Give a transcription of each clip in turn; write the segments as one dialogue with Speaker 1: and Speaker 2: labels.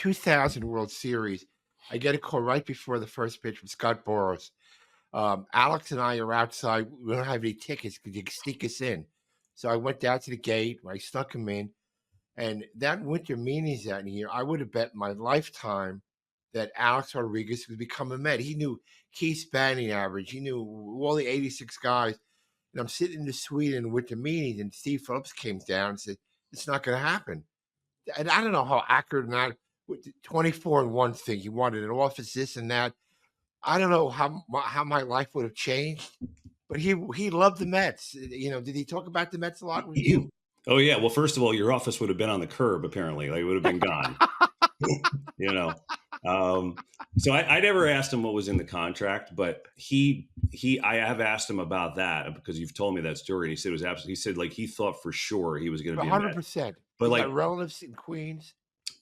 Speaker 1: 2000 World Series, I get a call right before the first pitch from Scott Boras. Alex and I are outside. We don't have any tickets because you can sneak us in. So I went down to the gate. I snuck him in. And that winter meetings that year, I would have bet my lifetime that Alex Rodriguez would become a Met. He knew Keith's batting average. He knew all the 86 guys. And I'm sitting in the suite in winter meetings, and Steve Phillips came down and said, "It's not going to happen." And I don't know how accurate or not. With the 24 and 1 thing, he wanted an office, this and that. I don't know how my life would have changed, but he loved the Mets. Did he talk about the Mets a lot with you?
Speaker 2: Oh yeah. Well, first of all, your office would have been on the curb. Apparently, like it would have been gone. you know. So I never asked him what was in the contract, but I have asked him about that because you've told me that story. And he said it was absolutely. He said like he thought for sure he was going to be
Speaker 1: 100%.
Speaker 2: But
Speaker 1: He's
Speaker 2: like
Speaker 1: got relatives in Queens.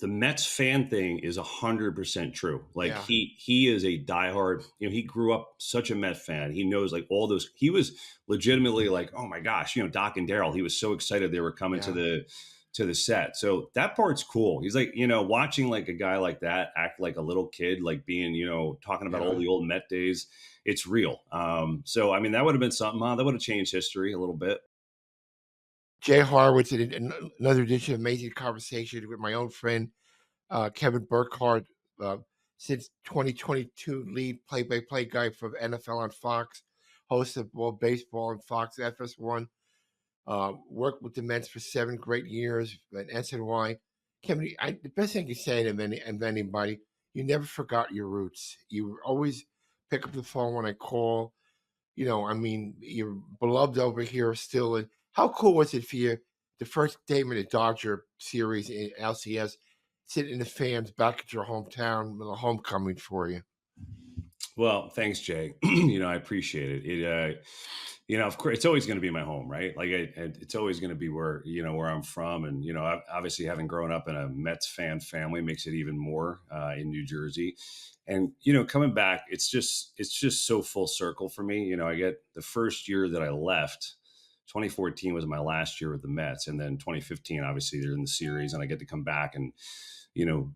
Speaker 2: The Mets fan thing is 100% true. Like
Speaker 1: Yeah.
Speaker 2: he is a diehard. He grew up such a Met fan. He knows like all those. He was legitimately like, oh my gosh, Doc and Daryl. He was so excited they were coming to the set. So that part's cool. He's like, watching like a guy like that act like a little kid, like being, talking about all the old Met days. It's real. So I mean, that would have been something. That would have changed history a little bit.
Speaker 1: Jay Horwitz in another edition of Amazing Conversation with my own friend, Kevin Burkhardt, since 2022 lead play-by-play guy for NFL on Fox, host of baseball on Fox FS1, worked with the Mets for 7 great years at SNY. Kevin, the best thing you say to anybody, you never forgot your roots. You always pick up the phone when I call. You're beloved over here still. And how cool was it for you, the first game in the Dodger series in LCS, sitting in the fans back at your hometown with a homecoming for you?
Speaker 2: Well, thanks, Jay. I appreciate it. Of course, it's always going to be my home, right? Like, it's always going to be where I'm from, and obviously having grown up in a Mets fan family makes it even more in New Jersey. And coming back, it's just so full circle for me. I get the first year that I left. 2014 was my last year with the Mets, and then 2015, obviously they're in the series, and I get to come back and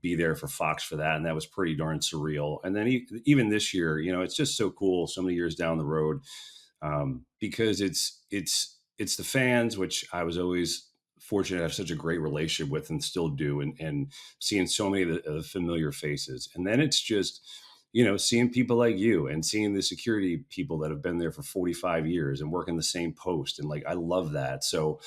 Speaker 2: be there for Fox for that. And that was pretty darn surreal. And then even this year, it's just so cool. So many years down the road, because it's the fans, which I was always fortunate to have such a great relationship with and still do. And seeing so many of the familiar faces. And then it's just, seeing people like you and seeing the security people that have been there for 45 years and working the same post. And like, I love that. So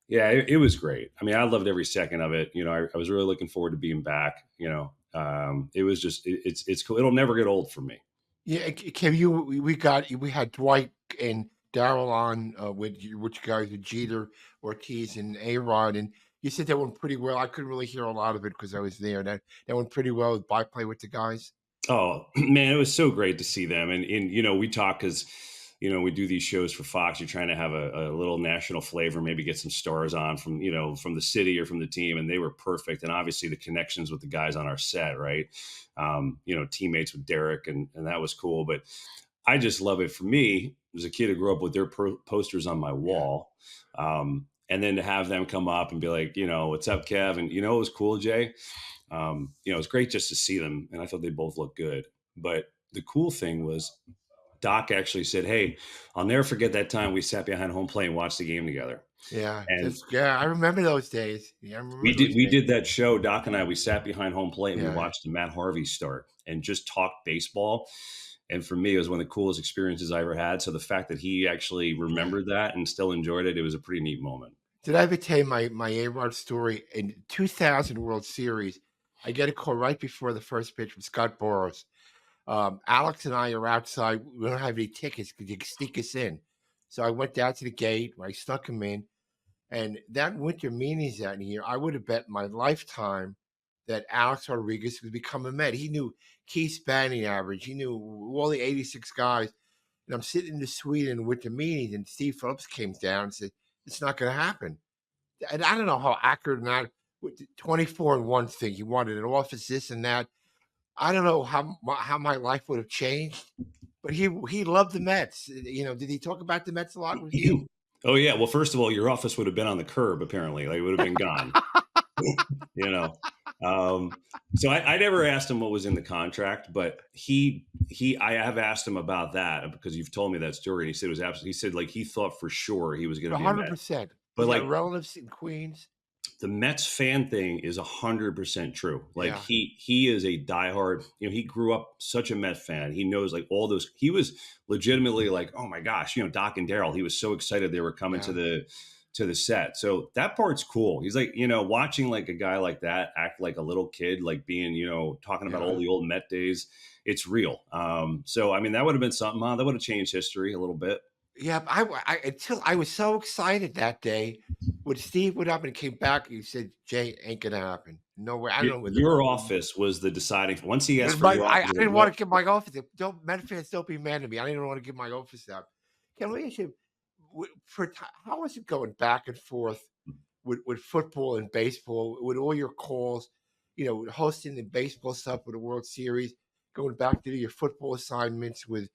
Speaker 2: yeah, it was great. I mean, I loved every second of it. I was really looking forward to being back. It was just, it's cool. It'll never get old for me.
Speaker 1: Yeah, Kim, we had Dwight and Daryl on with you guys with Jeter, Ortiz, and A-Rod, and you said that went pretty well. I couldn't really hear a lot of it because I was there. That went pretty well with byplay with the guys.
Speaker 2: Oh man, it was so great to see them, and we talk because we do these shows for Fox. You're trying to have a little national flavor, maybe get some stars on from the city or from the team, and they were perfect. And obviously the connections with the guys on our set, right? Teammates with Derek, and that was cool. But I just love it. For me, as a kid who grew up with their posters on my wall, and then to have them come up and be like, what's up, Kev? And it was cool, Jay. It was great just to see them, and I thought they both looked good. But the cool thing was Doc actually said, "Hey, I'll never forget that time we sat behind home plate and watched the game together."
Speaker 1: Yeah, I remember those days. Yeah,
Speaker 2: we did that show. Doc and I, we sat behind home plate and we watched the Matt Harvey start and just talked baseball. And for me, it was one of the coolest experiences I ever had. So the fact that he actually remembered that and still enjoyed it, it was a pretty neat moment.
Speaker 1: Did I ever tell you my A-Rod story? In 2000 World Series, I get a call right before the first pitch from Scott Boras. Alex and I are outside. We don't have any tickets because you can sneak us in. So I went down to the gate. I snuck him in. And that winter meetings that year, I would have bet my lifetime that Alex Rodriguez would become a Met. He knew Keith's batting average. He knew all the 86 guys. And I'm sitting in the suite in winter meetings, and Steve Phillips came down and said, "It's not going to happen." And I don't know how accurate or not. With the 24 and 1 thing, he wanted an office, this and that. I don't know how my life would have changed, but he loved the Mets. Did he talk about the Mets a lot with you?
Speaker 2: Oh yeah. Well, first of all, your office would have been on the curb. Apparently, like it would have been gone. So I never asked him what was in the contract, but I have asked him about that because you've told me that story. And he said it was absolutely. He said like he thought for sure he was going to be a Met,
Speaker 1: 100%.
Speaker 2: but
Speaker 1: He's got
Speaker 2: like
Speaker 1: relatives in Queens.
Speaker 2: the Mets fan thing is 100% true. Like
Speaker 1: Yeah.
Speaker 2: he is a diehard. You know, he grew up such a Met fan. He knows like all those. He was legitimately like, oh my gosh, you know, Doc and Daryl. He was so excited they were coming
Speaker 1: Yeah.
Speaker 2: to the set. So that part's cool. He's like, you know, watching like a guy like that act like a little kid, like being, you know, talking about all
Speaker 1: Yeah.
Speaker 2: the old Met days. It's real. So I mean, that would have been something. That would have changed history a little bit.
Speaker 1: Yeah, I until I was so excited that day when Steve went up and came back, he said, "Jay, ain't gonna happen. No way." I don't know whether
Speaker 2: Your office was the deciding. Once he asked
Speaker 1: but
Speaker 2: for your
Speaker 1: I
Speaker 2: office, like,
Speaker 1: didn't
Speaker 2: what?
Speaker 1: want to give my office. Don't Met fans don't be mad at me. I didn't want to give my office up. Can we ask you how is it going back and forth with football and baseball with all your calls? You know, hosting the baseball stuff with the World Series, going back to do your football assignments with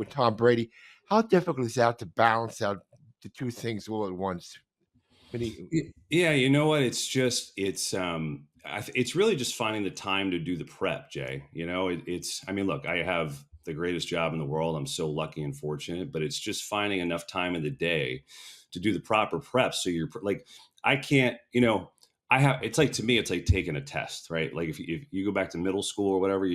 Speaker 1: Tom Brady. How difficult is that to balance out the two things all at once?
Speaker 2: Yeah, you know what? It's just it's really just finding the time to do the prep, Jay. You know, it's I mean, look, I have the greatest job in the world. I'm so lucky and fortunate, but it's just finding enough time in the day to do the proper prep. So you're like, I can't, you know, I have. It's like to me, it's like taking a test, right? Like if you go back to middle school or whatever,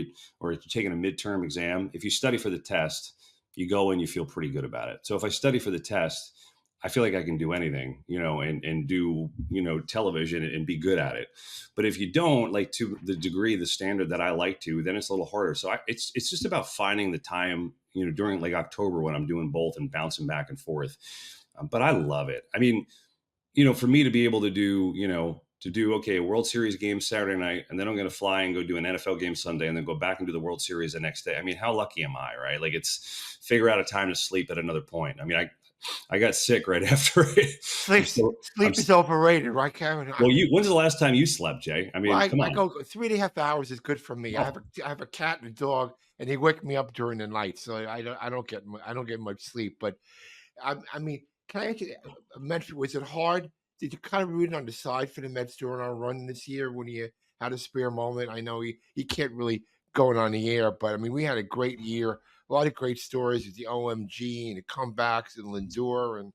Speaker 2: or if you're taking a midterm exam, if you study for the test, you go in, you feel pretty good about it. So if I study for the test, I feel like I can do anything, you know, and do, you know, television and be good at it. But if you don't, like to the degree, the standard that I like to, then it's a little harder. So it's just about finding the time, you know, during like October when I'm doing both and bouncing back and forth. But I love it. I mean, you know, for me to be able to do, you know, okay, a World Series game Saturday night, and then I'm going to fly and go do an NFL game Sunday, and then go back and do the World Series the next day. I mean, how lucky am I, right? Like, it's figure out a time to sleep at another point. I mean, I got sick right after it.
Speaker 1: Sleep is overrated, right, Karen?
Speaker 2: Well, when's the last time you slept, Jay? I
Speaker 1: Well,
Speaker 2: mean, come
Speaker 1: I
Speaker 2: on.
Speaker 1: go 3.5 hours is good for me.
Speaker 2: Oh,
Speaker 1: I have a cat and a dog, and they wake me up during the night, so I don't get much sleep. But I mean, can I ask you, Mets, was it hard? Did you kind of root on the side for the Mets during our run this year when you had a spare moment? I know you can't really go on the air, but I mean, we had a great year, a lot of great stories with the OMG and the comebacks and Lindor, and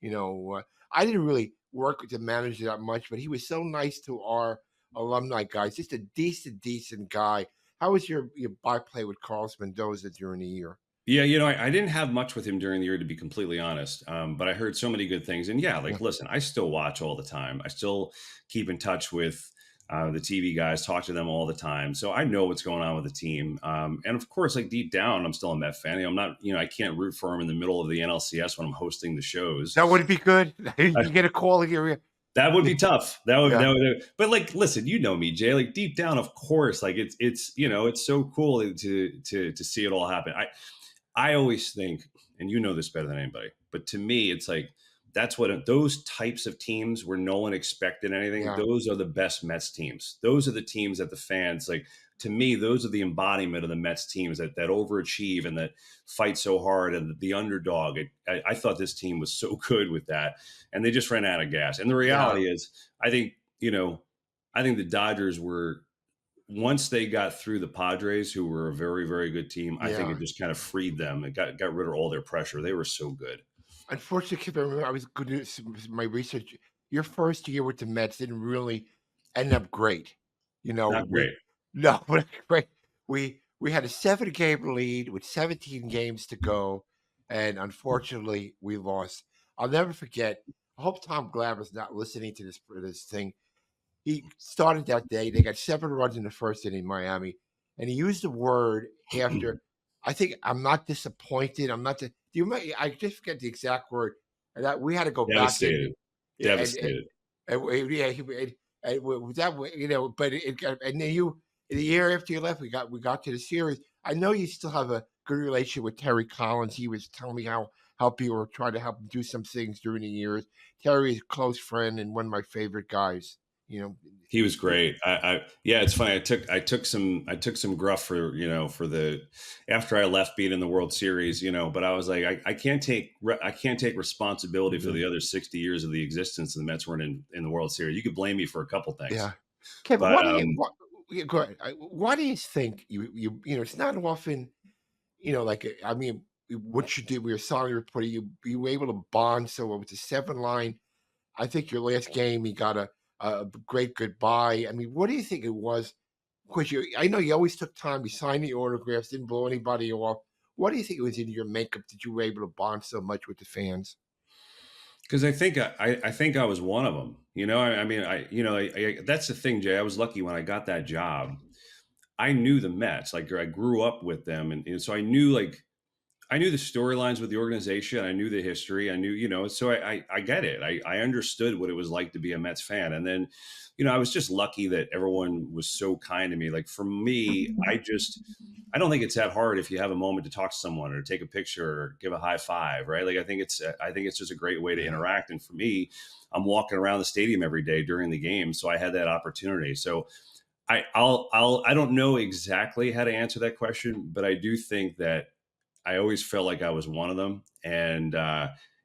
Speaker 1: you know, I didn't really work with the manager that much, but he was so nice to our alumni guys. Just a decent guy. How was your byplay with Carlos Mendoza during the year?
Speaker 2: yeah, you know, I didn't have much with him during the year, to be completely honest. But I heard so many good things. And yeah,
Speaker 1: Yeah,
Speaker 2: like, listen, I still watch all the time. I still keep in touch with the TV guys, talk to them all the time. So I know what's going on with the team. And of course, like deep down, I'm still a Met fan. I'm not, you know, I can't root for him in the middle of the NLCS when I'm hosting the shows.
Speaker 1: that would be good. You
Speaker 2: I,
Speaker 1: get a call here.
Speaker 2: that would be tough. That would,
Speaker 1: Yeah,
Speaker 2: but like, listen, you know me, Jay. Like deep down, of course, like it's you know, it's so cool to see it all happen. I always think, and you know this better than anybody, but to me, it's like that's what those types of teams where no one expected anything.
Speaker 1: yeah,
Speaker 2: Those are the best Mets teams. Those are the teams that the fans like. To me, those are the embodiment of the Mets teams that overachieve and that fight so hard and the underdog. I thought this team was so good with that, and they just ran out of gas. And the
Speaker 1: yeah,
Speaker 2: reality is, I think you know, I think the Dodgers were once they got through the Padres, who were a very, very good team, I think
Speaker 1: yeah.
Speaker 2: it just kind of freed them. It got rid of all their pressure. They were so good.
Speaker 1: Unfortunately, if I remember, I was good at my research. Your first year with the Mets didn't really end up great. You know,
Speaker 2: Not great.
Speaker 1: no, but great. We had a 7-game lead with 17 games to go, and unfortunately, we lost. I'll never forget. I hope Tom Glaber's not listening to this thing. He started that day. They got 7 runs in the first inning, Miami, and he used the word after. I think I'm not disappointed. I'm not. Do you? I just forget the exact word. And that we had to go back in,
Speaker 2: Devastated.
Speaker 1: yeah,
Speaker 2: Devastated.
Speaker 1: yeah, with that way, you know. But it got, and then the year after you left, we got to the series. I know you still have a good relationship with Terry Collins. He was telling me how people were trying to help him do some things during the years. Terry is a close friend and one of my favorite guys. You know,
Speaker 2: He was great. Yeah, it's funny. I took some gruff for for the after I left being in the World Series, but I was like, I can't take responsibility for
Speaker 1: Mhm.
Speaker 2: the other 60 years of the existence of the Mets weren't in the World Series. You could blame me for a couple things.
Speaker 1: Yeah. Kevin,
Speaker 2: But
Speaker 1: what do you what yeah, go ahead. Why do you think it's not often, like, I mean, what you did with your solid reporter, you were able to bond so well with the 7 line. I think your last game, you got a great goodbye. I mean, what do you think it was? Because I know you always took time, you signed the autographs, didn't blow anybody off. What do you think it was in your makeup that you were able to bond so much with the fans?
Speaker 2: because I think I was one of them. I mean, that's the thing, Jay. I was lucky when I got that job. I knew the Mets. Like I grew up with them, and so I knew the storylines with the organization. I knew the history. I knew, so I get it. I understood what it was like to be a Mets fan. And then, I was just lucky that everyone was so kind to me. Like for me, I don't think it's that hard if you have a moment to talk to someone or take a picture or give a high five, right? Like I think it's just a great way to
Speaker 1: Yeah.
Speaker 2: interact. And for me, I'm walking around the stadium every day during the game. So I had that opportunity. So I don't know exactly how to answer that question, but I do think that I always felt like I was one of them, and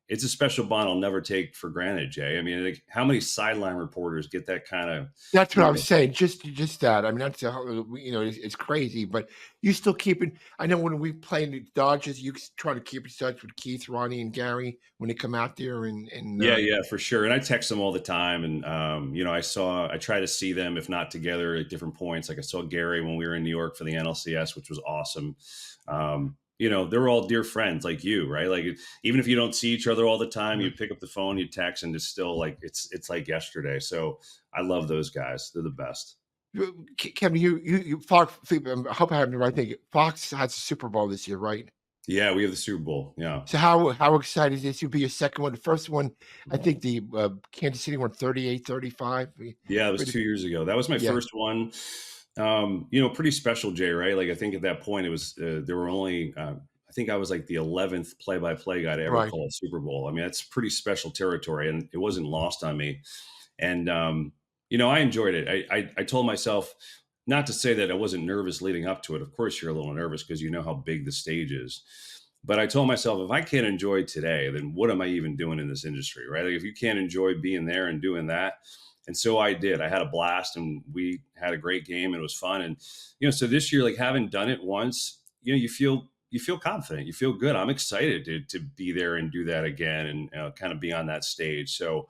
Speaker 2: it's a special bond I'll never take for granted, Jay. I mean, like, how many sideline reporters get that kind of,
Speaker 1: That's what
Speaker 2: you
Speaker 1: I was
Speaker 2: know?
Speaker 1: saying, just that. I mean, that's a whole it's crazy, but you still keep it. I know when we play in the Dodgers, you try to keep in touch with Keith, Ronnie, and Gary when they come out there,
Speaker 2: Yeah, yeah, for sure. And I text them all the time, and I try to see them if not together at different points. Like I saw Gary when we were in New York for the NLCS, which was awesome. They're all dear friends like you, right? Like even if you don't see each other all the time, you
Speaker 1: Mhm.
Speaker 2: pick up the phone, you text, and it's still like it's like yesterday. So I love those guys. They're the best.
Speaker 1: Kevin, you Fox. I hope I have the right thing. Fox has a Super Bowl this year, right?
Speaker 2: Yeah, we have the Super Bowl. Yeah.
Speaker 1: So how excited is this? You'll be your second one. The first one, I think the Kansas City won 38-35.
Speaker 2: Yeah, it was
Speaker 1: Pretty,
Speaker 2: 2 years ago. That was my
Speaker 1: yeah,
Speaker 2: first one. Pretty special, Jay, right? Like, I think at that point, it was, there were only, I think I was like the 11th play-by-play guy to ever
Speaker 1: right.
Speaker 2: call a Super Bowl. I mean, that's pretty special territory, and it wasn't lost on me. And, I enjoyed it. I told myself, not to say that I wasn't nervous leading up to it. Of course, you're a little nervous because you know how big the stage is. But I told myself, if I can't enjoy today, then what am I even doing in this industry, right? Like if you can't enjoy being there and doing that. And so I did. I had a blast and we had a great game and it was fun. And, so this year, like having done it once, you feel confident, you feel good. I'm excited to be there and do that again and kind of be on that stage. So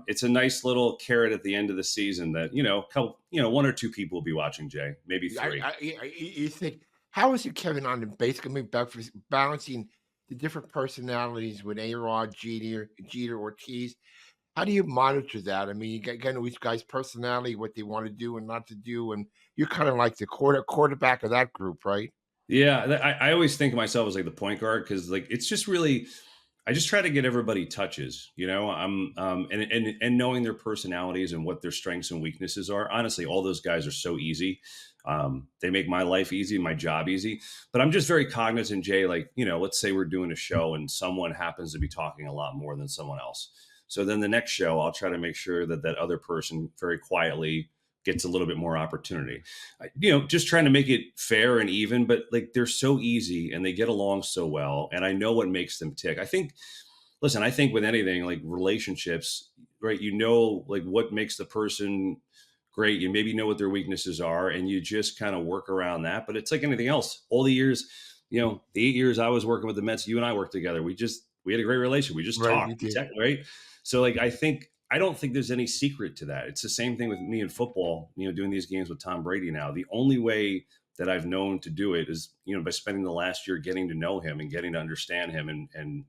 Speaker 2: it's a nice little carrot at the end of the season that, one or two people will be watching, Jay, maybe three.
Speaker 1: You think how is it, Kevin, on the base coming back for balancing the different personalities with A-Rod, Jeter, Ortiz? How do you monitor that? I mean, you got to know each guy's personality, what they want to do and not to do, and you're kind of like the quarterback of that group, right?
Speaker 2: Yeah, I always think of myself as like the point guard because like it's just really I just try to get everybody touches, I'm and knowing their personalities and what their strengths and weaknesses are. Honestly, all those guys are so easy. They make my life easy, my job easy. But I'm just very cognizant, Jay. Like let's say we're doing a show and someone happens to be talking a lot more than someone else. So then the next show, I'll try to make sure that that other person very quietly gets a little bit more opportunity. Just trying to make it fair and even, but like they're so easy and they get along so well. And I know what makes them tick. I think with anything like relationships, right? Like what makes the person great. You maybe know what their weaknesses are and you just kind of work around that. But it's like anything else. All the years, the 8 years I was working with the Mets, you and I worked together. We had a great relationship. We just
Speaker 1: Right,
Speaker 2: talked,
Speaker 1: you did.
Speaker 2: right? So like I don't think there's any secret to that. It's the same thing with me in football, doing these games with Tom Brady now. The only way that I've known to do it is, by spending the last year getting to know him and getting to understand him and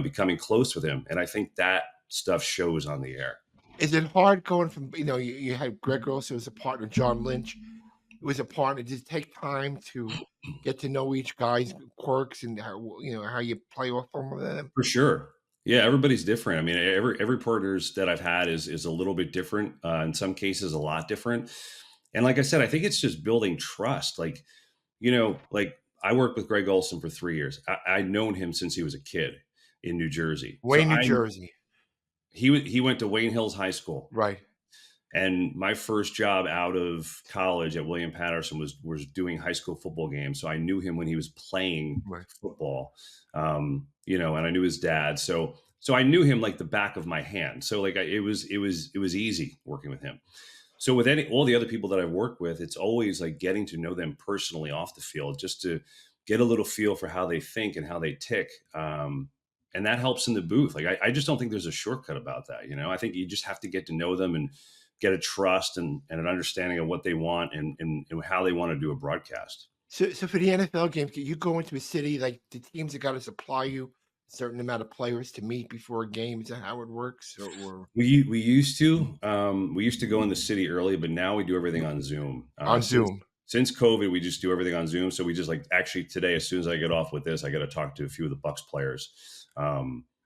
Speaker 2: becoming close with him. And I think that stuff shows on the air.
Speaker 1: Is it hard going from you had Greg Olson as a partner, John Lynch was a partner. Does it take time to get to know each guy's quirks and how you play off them with them?
Speaker 2: For sure. Yeah, everybody's different. I mean, every partners that I've had is a little bit different. In some cases, a lot different. And like I said, I think it's just building trust. Like I worked with Greg Olson for 3 years. I'd known him since he was a kid in New Jersey. So
Speaker 1: Wayne, New Jersey,
Speaker 2: he went to Wayne Hills High School.
Speaker 1: right?
Speaker 2: And my first job out of college at William Patterson was doing high school football games. So I knew him when he was playing
Speaker 1: Right.
Speaker 2: football, and I knew his dad. So I knew him like the back of my hand. So like it was easy working with him. So with all the other people that I've worked with, it's always like getting to know them personally off the field, just to get a little feel for how they think and how they tick. And that helps in the booth. Like I just don't think there's a shortcut about that. I think you just have to get to know them and get a trust and an understanding of what they want and how they want to do a broadcast.
Speaker 1: So for the NFL games, you go into a city like the teams have got to supply you a certain amount of players to meet before a game. Is that how it works? Or
Speaker 2: We used to go in the city early, but now we do everything on Zoom.
Speaker 1: on
Speaker 2: Since
Speaker 1: Zoom?
Speaker 2: since COVID, we just do everything on Zoom. So we just like actually today, as soon as I get off with this, I got to talk to a few of the Bucks players.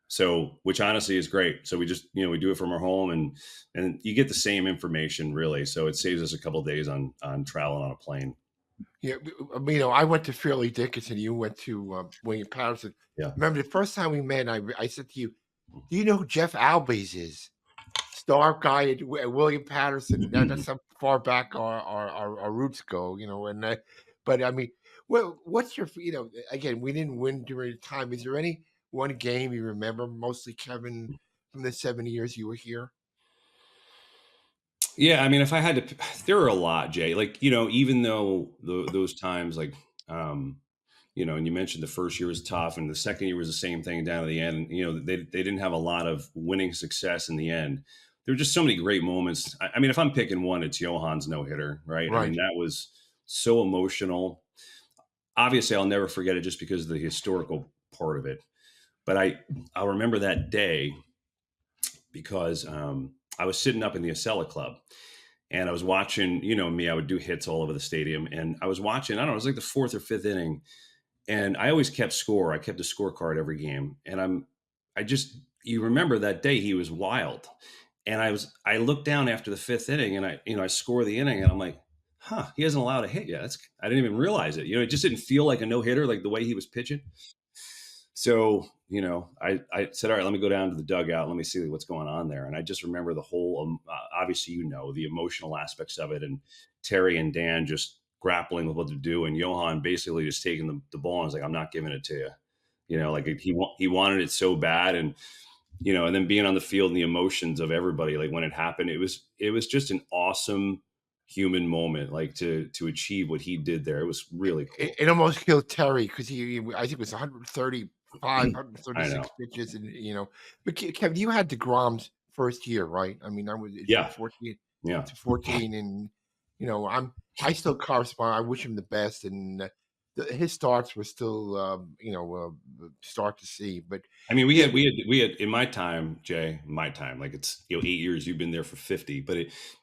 Speaker 2: So which honestly is great. So we just we do it from our home and you get the same information really. So it saves us a couple of days on traveling on a plane.
Speaker 1: Yeah, I went to Fairleigh Dickinson. You went to William Patterson.
Speaker 2: Yeah.
Speaker 1: Remember the first time we met? I said to you, "Do you know who Jeff Albies is? Star guy at William Patterson." That's how far back our roots go, And but I mean, what's your again? We didn't win during the time. Is there any one game you remember mostly, Kevin, from the 7 years you were here?
Speaker 2: Yeah, I mean, if I had to, there are a lot, Jay. Like, even though those times, like, and you mentioned the first year was tough, and the second year was the same thing down to the end. They didn't have a lot of winning success in the end. There were just so many great moments. I mean, if I'm picking one, it's Johan's no hitter, right? I mean,
Speaker 1: Right.
Speaker 2: that was so emotional. Obviously, I'll never forget it just because of the historical part of it. But I'll remember that day because I was sitting up in the Acela Club and I was watching, me, I would do hits all over the stadium. And I was watching, I don't know, it was like the fourth or fifth inning. And I always kept score. I kept a scorecard every game. And you remember that day he was wild. And I looked down after the fifth inning and I score the inning and I'm like, he hasn't allowed a hit yet. I didn't even realize it. It just didn't feel like a no hitter, like the way he was pitching. So, I said, all right, let me go down to the dugout. Let me see what's going on there. And I just remember the whole, obviously, the emotional aspects of it and Terry and Dan just grappling with what to do. And Johan basically just taking the ball and was like, I'm not giving it to you. Like he wanted it so bad. And then being on the field and the emotions of everybody, like when it happened, it was just an awesome human moment, like to achieve what he did there. It was really
Speaker 1: It,
Speaker 2: cool.
Speaker 1: it almost killed Terry because I think it was 135,
Speaker 2: I
Speaker 1: 136
Speaker 2: know.
Speaker 1: pitches, and But Kevin, you had Degrom's first year, right? I mean, it's in
Speaker 2: Yeah.
Speaker 1: 14,
Speaker 2: Yeah.
Speaker 1: it's 14, and I still correspond. I wish him the best, and his starts were still, start to see. But
Speaker 2: I mean, we
Speaker 1: yeah,
Speaker 2: had we had we had in my time, Jay, my time, like it's 8 years, you've been there for 50, but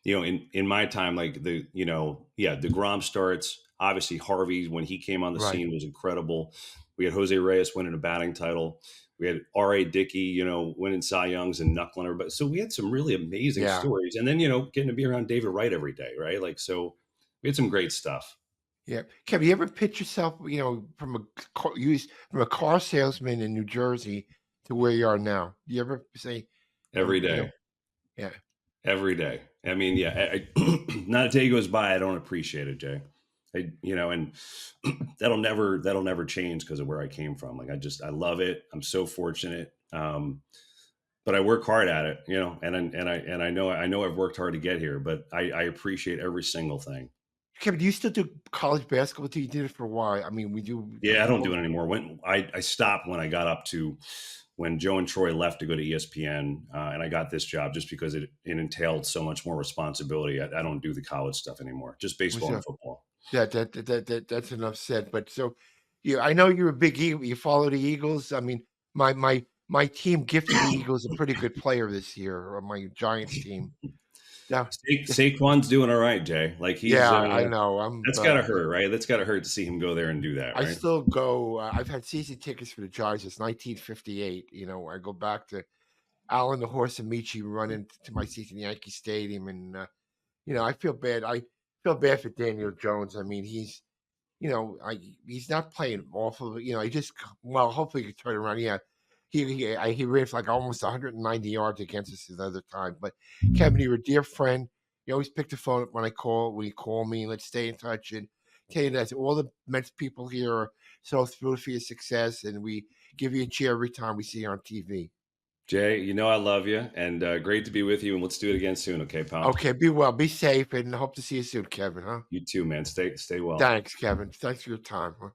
Speaker 2: in my time, like DeGrom starts, obviously Harvey when he came on the
Speaker 1: right,
Speaker 2: scene was incredible. We had Jose Reyes winning a batting title. We had R.A. Dickey, winning Cy Youngs and knuckling everybody. So we had some really amazing
Speaker 1: yeah.
Speaker 2: stories. And then, getting to be around David Wright every day, right? Like, so we had some great stuff
Speaker 1: Yeah. Kevin, you ever pitch yourself, from a car salesman in New Jersey to where you are now? Do you ever say,
Speaker 2: every day.
Speaker 1: yeah,
Speaker 2: Every day. I mean, yeah, not a day goes by I don't appreciate it, Jay. And that'll never change because of where I came from. Like I love it. I'm so fortunate. But I work hard at it, and I know I've worked hard to get here, but I appreciate every single thing.
Speaker 1: Kevin, do you still do college basketball? You did it for a while. I mean, we do.
Speaker 2: Yeah, I don't do
Speaker 1: People,
Speaker 2: it anymore. When I stopped when I got up to when Joe and Troy left to go to ESPN, and I got this job just because it entailed so much more responsibility. I don't do the college stuff anymore, just
Speaker 1: was
Speaker 2: baseball and football.
Speaker 1: that's enough said. But so, I know you're a big Eagle. You follow the Eagles. I mean, my team gifted the Eagles a pretty good player this year. Or my Giants team. Now,
Speaker 2: Saquon's doing all right, Jay. Like
Speaker 1: yeah, I know.
Speaker 2: that's gotta hurt, right? That's gotta hurt to see him go there and do that,
Speaker 1: I
Speaker 2: right?
Speaker 1: still go. I've had season tickets for the Giants since 1958. I go back to Alan the Horse Amici running to my seats in Yankee Stadium, and I feel bad. I feel bad for Daniel Jones. I mean, he's not playing awful. He just hopefully he can turn around. Yeah, he ran for like almost 190 yards against us the other time. But Kevin, you're a dear friend. You always pick the phone up when you call me. Let's stay in touch and tell you that all the Mets people here are so thrilled for your success, and we give you a cheer every time we see you on TV.
Speaker 2: Jay, you know I love you, and great to be with you. And let's do it again soon, okay, pal?
Speaker 1: Okay, be well, be safe, and hope to see you soon, Kevin, huh?
Speaker 2: You too, man. Stay well.
Speaker 1: Thanks, Kevin. Thanks for your time, huh?